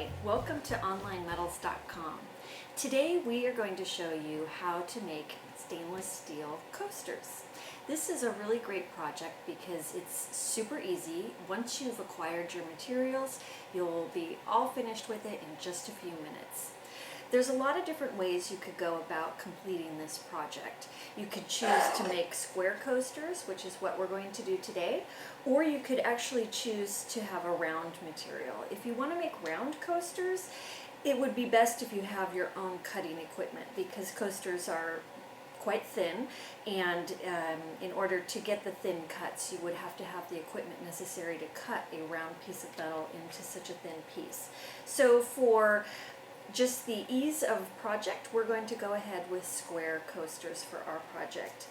Hi, welcome to OnlineMetals.com. Today we are going to show you how to make stainless steel coasters. This is a really great project because it's super easy. Once you've acquired your materials, you'll be all finished with it in just a few minutes. There's a lot of different ways you could go about completing this project. You could choose to make square coasters, which is what we're going to do today, or you could actually choose to have a round material. If you want to make round coasters, it would be best if you have your own cutting equipment because coasters are quite thin, and in order to get the thin cuts, you would have to have the equipment necessary to cut a round piece of metal into such a thin piece. So for just the ease of project, we're going to go ahead with square coasters for our project.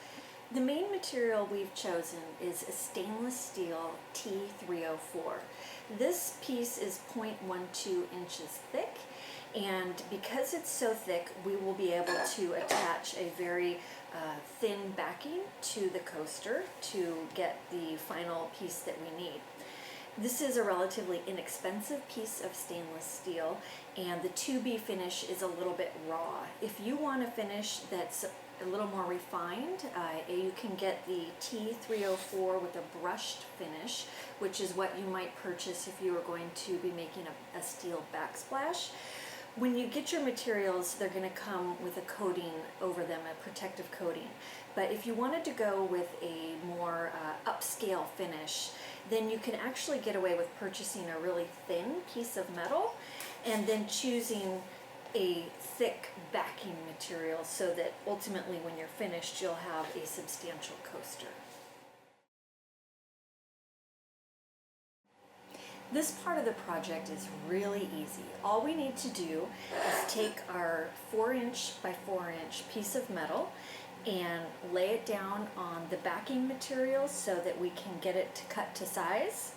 The main material we've chosen is a stainless steel T304. This piece is 0.12 inches thick, and because it's so thick, we will be able to attach a very thin backing to the coaster to get the final piece that we need. This is a relatively inexpensive piece of stainless steel, and the 2B finish is a little bit raw. If you want a finish that's a little more refined, you can get the T304 with a brushed finish, which is what you might purchase if you were going to be making a steel backsplash. When you get your materials, they're going to come with a coating over them, a protective coating. But if you wanted to go with a more upscale finish, then you can actually get away with purchasing a really thin piece of metal and then choosing a thick backing material so that ultimately when you're finished, you'll have a substantial coaster. This part of the project is really easy. All we need to do is take our 4-inch by 4-inch piece of metal and lay it down on the backing material so that we can get it to cut to size.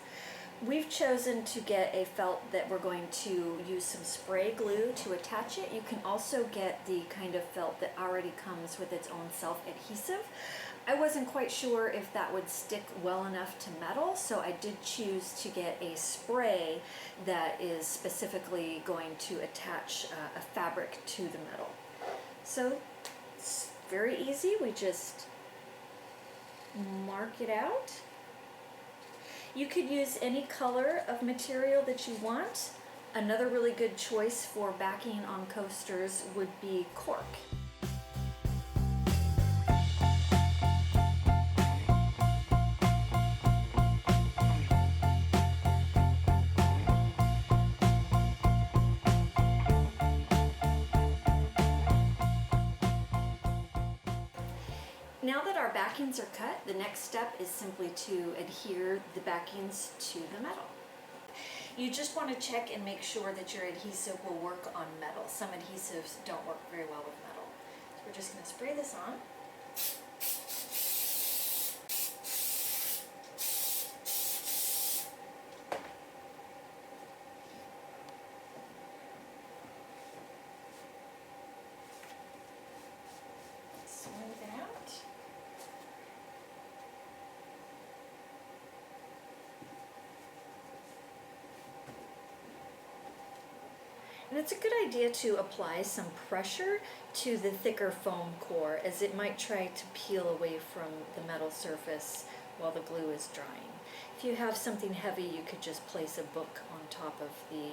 We've chosen to get a felt that we're going to use some spray glue to attach it. You can also get the kind of felt that already comes with its own self-adhesive. I wasn't quite sure if that would stick well enough to metal, so I did choose to get a spray that is specifically going to attach a fabric to the metal. So it's very easy. We just mark it out. You could use any color of material that you want. Another really good choice for backing on coasters would be cork. Now that our backings are cut, the next step is simply to adhere the backings to the metal. You just want to check and make sure that your adhesive will work on metal. Some adhesives don't work very well with metal. So we're just going to spray this on. Smooth it out. And it's a good idea to apply some pressure to the thicker foam core, as it might try to peel away from the metal surface while the glue is drying. If you have something heavy, you could just place a book on top of the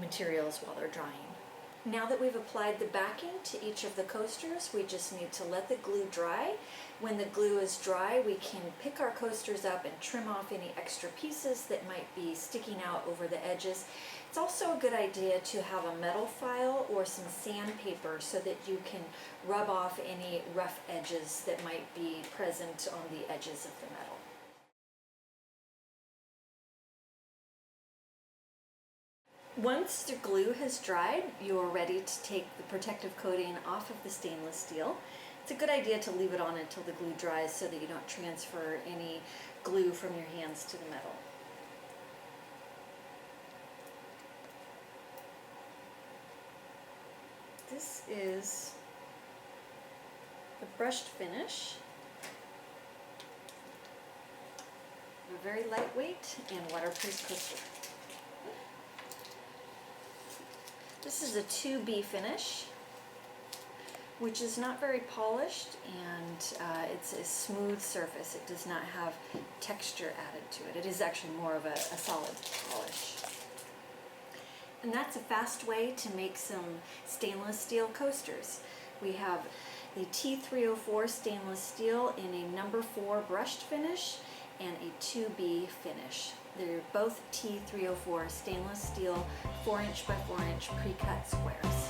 materials while they're drying. Now that we've applied the backing to each of the coasters, we just need to let the glue dry. When the glue is dry, we can pick our coasters up and trim off any extra pieces that might be sticking out over the edges. It's also a good idea to have a metal file or some sandpaper so that you can rub off any rough edges that might be present on the edges of the metal. Once the glue has dried, you're ready to take the protective coating off of the stainless steel. It's a good idea to leave it on until the glue dries so that you don't transfer any glue from your hands to the metal. This is the brushed finish. A very lightweight and waterproof coaster. This is a 2B finish, which is not very polished, and it's a smooth surface. It does not have texture added to it. It is actually more of a solid polish. And that's a fast way to make some stainless steel coasters. We have the T304 stainless steel in a number 4 brushed finish and a 2B finish. They're both T304 stainless steel 4" by 4" pre-cut squares.